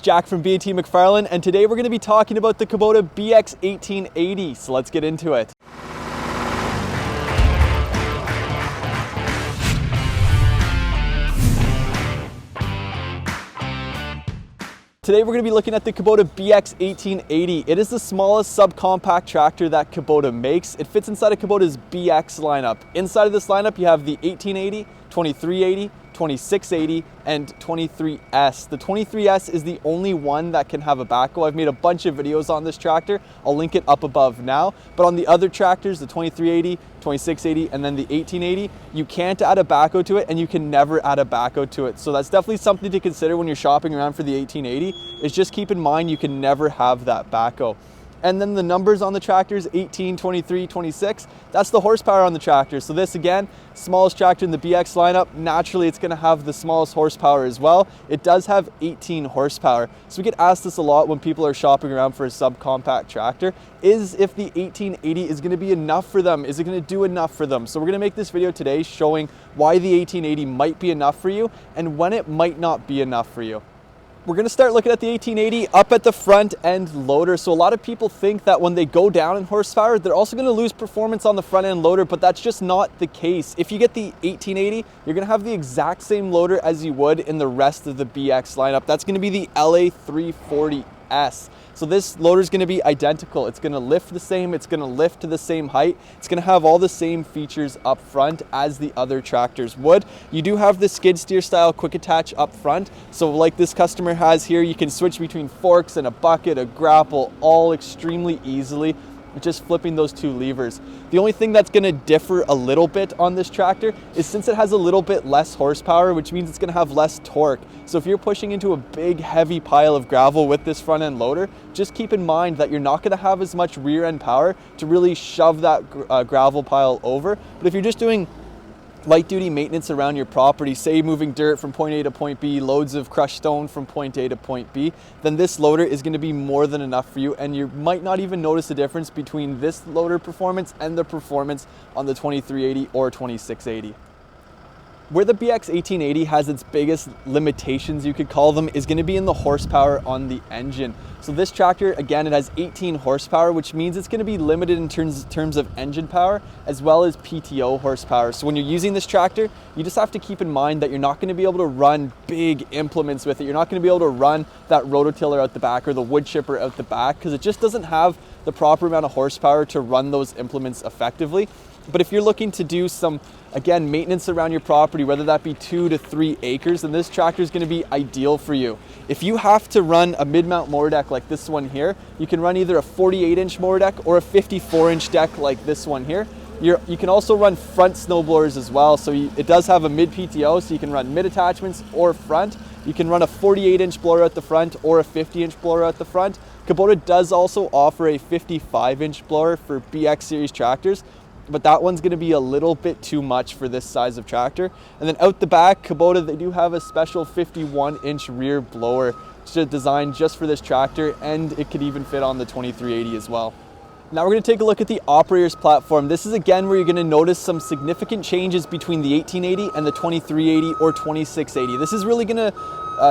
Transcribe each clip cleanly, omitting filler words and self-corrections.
Jack from B&T MacFarlane, and today we're going to be talking about the Kubota BX1880, so let's get into it. Today we're going to be looking at the Kubota BX1880. It is the smallest subcompact tractor that Kubota makes. It fits inside of Kubota's BX lineup. Inside of this lineup you have the 1880, 2380, 2680, and 23S. The 23S is the only one that can have a backhoe. I've made a bunch of videos on this tractor. I'll link it up above now. But on the other tractors, the 2380, 2680, and then the 1880, you can't add a backhoe to it, and you can never add a backhoe to it. So that's definitely something to consider when you're shopping around for the 1880, is just keep in mind you can never have that backhoe. And then the numbers on the tractors, 18, 23, 26, that's the horsepower on the tractor. So this again, smallest tractor in the BX lineup, naturally it's gonna have the smallest horsepower as well. It does have 18 horsepower. So we get asked this a lot when people are shopping around for a subcompact tractor, is if the 1880 is gonna be enough for them? Is it gonna do enough for them? So we're gonna make this video today showing why the 1880 might be enough for you and when it might not be enough for you. We're going to start looking at the 1880 up at the front end loader. So a lot of people think that when they go down in horsepower, they're also going to lose performance on the front end loader, but that's just not the case. If you get the 1880, you're going to have the exact same loader as you would in the rest of the BX lineup. That's going to be the LA340S. So this loader is going to be identical. It's going to lift the same, it's going to lift to the same height, it's going to have all the same features up front as the other tractors would. You do have the skid steer style quick attach up front, so like this customer has here, you can switch between forks and a bucket, a grapple, all extremely easily, just flipping those two levers. The only thing that's going to differ a little bit on this tractor is since it has a little bit less horsepower, which means it's going to have less torque. So if you're pushing into a big heavy pile of gravel with this front end loader, just keep in mind that you're not going to have as much rear end power to really shove that gravel pile over. But if you're just doing light duty maintenance around your property, say moving dirt from point A to point B, loads of crushed stone from point A to point B, then this loader is going to be more than enough for you, and you might not even notice a difference between this loader performance and the performance on the 2380 or 2680. Where the BX1880 has its biggest limitations, you could call them, is going to be in the horsepower on the engine. So this tractor, again, it has 18 horsepower, which means it's going to be limited in terms of engine power as well as PTO horsepower. So when you're using this tractor, you just have to keep in mind that you're not going to be able to run big implements with it. You're not going to be able to run that rototiller out the back or the wood chipper out the back because it just doesn't have the proper amount of horsepower to run those implements effectively. But if you're looking to do some, again, maintenance around your property, whether that be 2 to 3 acres, then this tractor is going to be ideal for you. If you have to run a mid-mount mower deck like this one here, you can run either a 48-inch mower deck or a 54-inch deck like this one here. You can also run front snowblowers as well. So it does have a mid-PTO, so you can run mid-attachments or front. You can run a 48-inch blower at the front or a 50-inch blower at the front. Kubota does also offer a 55-inch blower for BX series tractors, but that one's going to be a little bit too much for this size of tractor. And then out the back, Kubota, they do have a special 51-inch rear blower designed just for this tractor, and it could even fit on the 2380 as well. Now we're going to take a look at the operator's platform. This is again where you're going to notice some significant changes between the 1880 and the 2380 or 2680. This is really going to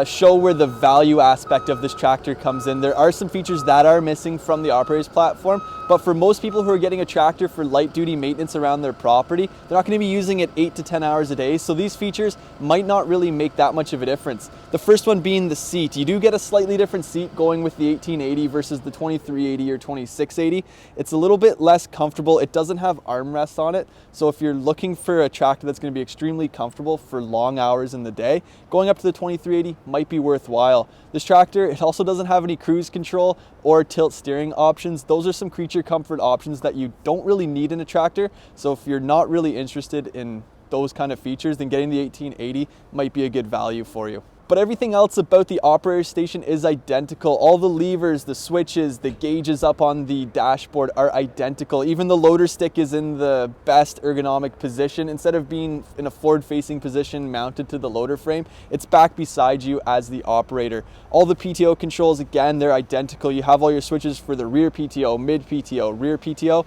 show where the value aspect of this tractor comes in. There are some features that are missing from the operator's platform, but for most people who are getting a tractor for light duty maintenance around their property, they're not going to be using it 8 to 10 hours a day, so these features might not really make that much of a difference. The first one being the seat. You do get a slightly different seat going with the 1880 versus the 2380 or 2680. It's a little bit less comfortable. It doesn't have armrests on it, so if you're looking for a tractor that's going to be extremely comfortable for long hours in the day, going up to the 2380 might be worthwhile. This tractor, it also doesn't have any cruise control or tilt steering options. Those are some creature comfort options that you don't really need in a tractor, so if you're not really interested in those kind of features, then getting the 1880 might be a good value for you. But everything else about the operator station is identical. All the levers, the switches, the gauges up on the dashboard are identical. Even the loader stick is in the best ergonomic position. Instead of being in a forward-facing position mounted to the loader frame, it's back beside you as the operator. All the PTO controls, again, they're identical. You have all your switches for the rear PTO, mid PTO, rear PTO.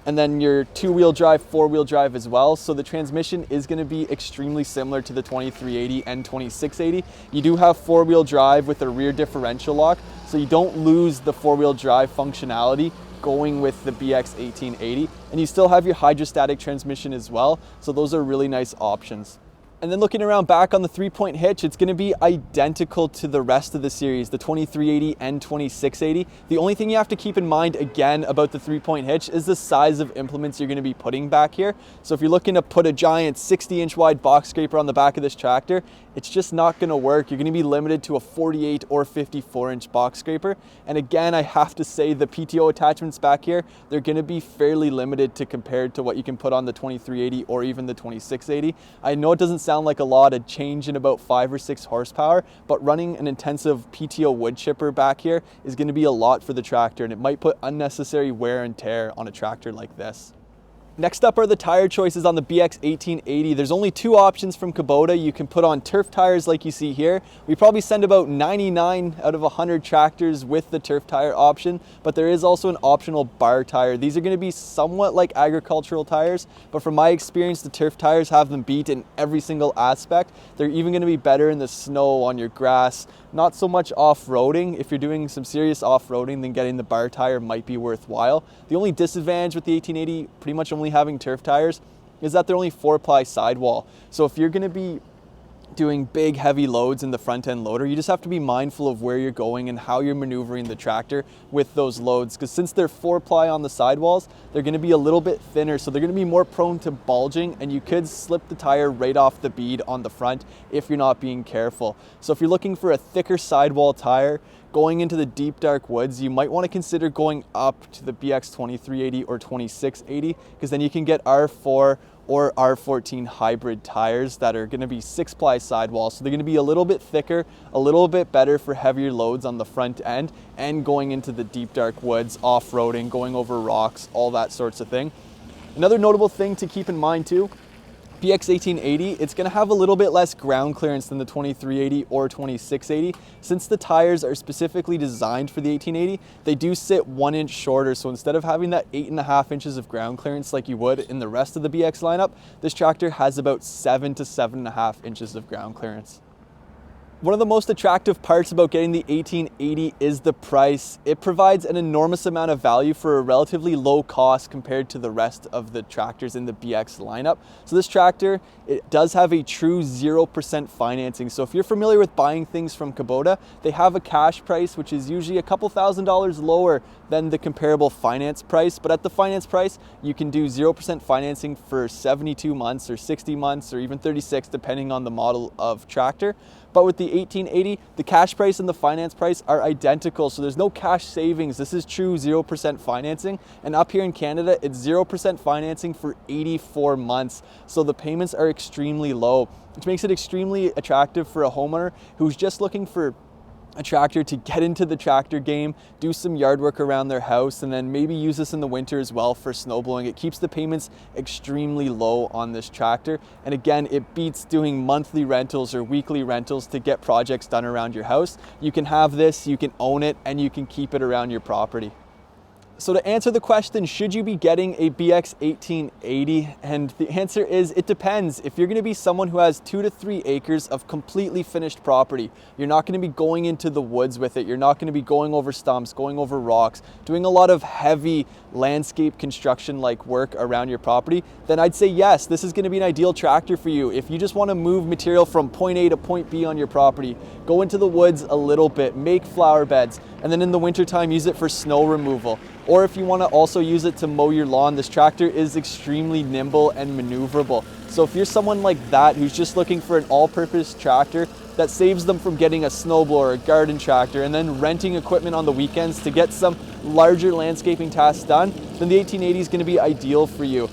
and then your 2-wheel drive, 4-wheel drive as well. So the transmission is going to be extremely similar to the 2380 and 2680. You do have 4-wheel drive with a rear differential lock, so you don't lose the 4-wheel drive functionality going with the BX1880, and you still have your hydrostatic transmission as well. So those are really nice options. And then looking around back on the 3-point hitch, it's going to be identical to the rest of the series, the 2380 and 2680. The only thing you have to keep in mind again about the 3-point hitch is the size of implements you're going to be putting back here. So if you're looking to put a giant 60-inch wide box scraper on the back of this tractor, it's just not going to work. You're going to be limited to a 48 or 54-inch box scraper. And again, I have to say the PTO attachments back here, they're going to be fairly limited to compared to what you can put on the 2380 or even the 2680. I know it doesn't sound like a lot, a change in about 5 or 6 horsepower, but running an intensive PTO wood chipper back here is going to be a lot for the tractor, and it might put unnecessary wear and tear on a tractor like this. Next up are the tire choices on the BX1880. There's only 2 options from Kubota. You can put on turf tires like you see here. We probably send about 99 out of 100 tractors with the turf tire option, but there is also an optional bar tire. These are going to be somewhat like agricultural tires, but from my experience, the turf tires have them beat in every single aspect. They're even going to be better in the snow, on your grass, not so much off-roading. If you're doing some serious off-roading, then getting the bar tire might be worthwhile. The only disadvantage with the 1880 pretty much only having turf tires is that they're only 4-ply sidewall. So if you're going to be doing big heavy loads in the front end loader, you just have to be mindful of where you're going and how you're maneuvering the tractor with those loads, because since they're 4-ply on the sidewalls, they're going to be a little bit thinner, so they're going to be more prone to bulging, and you could slip the tire right off the bead on the front if you're not being careful. So if you're looking for a thicker sidewall tire going into the deep dark woods, you might want to consider going up to the BX2380 or 2680, because then you can get R4 or R14 hybrid tires that are going to be 6-ply sidewalls. So they're going to be a little bit thicker, a little bit better for heavier loads on the front end and going into the deep dark woods, off-roading, going over rocks, all that sorts of thing. Another notable thing to keep in mind too, BX1880, it's going to have a little bit less ground clearance than the 2380 or 2680. Since the tires are specifically designed for the 1880, they do sit 1 inch shorter. So instead of having that 8.5 inches of ground clearance like you would in the rest of the BX lineup, this tractor has about 7 to 7.5 inches of ground clearance. One of the most attractive parts about getting the 1880 is the price. It provides an enormous amount of value for a relatively low cost compared to the rest of the tractors in the BX lineup. So this tractor, it does have a true 0% financing. So if you're familiar with buying things from Kubota, they have a cash price, which is usually a couple $1,000s lower than the comparable finance price. But at the finance price, you can do 0% financing for 72 months or 60 months or even 36, depending on the model of tractor. But with the 1880, the cash price and the finance price are identical, so there's no cash savings. This is true 0% financing, and up here in Canada, it's 0% financing for 84 months. So the payments are extremely low, which makes it extremely attractive for a homeowner who's just looking for a tractor to get into the tractor game, do some yard work around their house, and then maybe use this in the winter as well for snow blowing. It keeps the payments extremely low on this tractor. And again, it beats doing monthly rentals or weekly rentals to get projects done around your house. You can have this, you can own it, and you can keep it around your property. So to answer the question, should you be getting a BX1880? And the answer is, it depends. If you're going to be someone who has 2 to 3 acres of completely finished property, you're not going to be going into the woods with it. You're not going to be going over stumps, going over rocks, doing a lot of heavy landscape construction like work around your property, then I'd say yes, this is going to be an ideal tractor for you. If you just want to move material from point A to point B on your property, go into the woods a little bit, make flower beds, and then in the wintertime use it for snow removal. Or if you want to also use it to mow your lawn, this tractor is extremely nimble and maneuverable. So if you're someone like that who's just looking for an all-purpose tractor that saves them from getting a snowblower or a garden tractor and then renting equipment on the weekends to get some larger landscaping tasks done, then the 1880 is going to be ideal for you.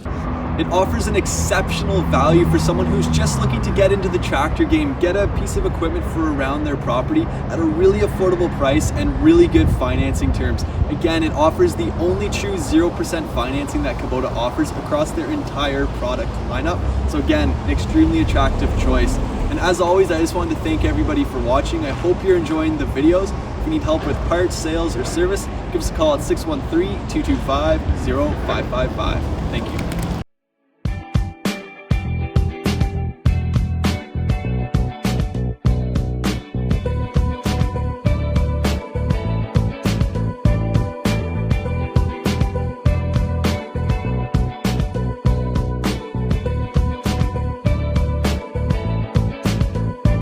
It offers an exceptional value for someone who's just looking to get into the tractor game, get a piece of equipment for around their property at a really affordable price and really good financing terms. Again, it offers the only true 0% financing that Kubota offers across their entire product lineup. So again, an extremely attractive choice. And as always, I just wanted to thank everybody for watching. I hope you're enjoying the videos. If you need help with parts, sales, or service, give us a call at 613-225-0555. Thank you.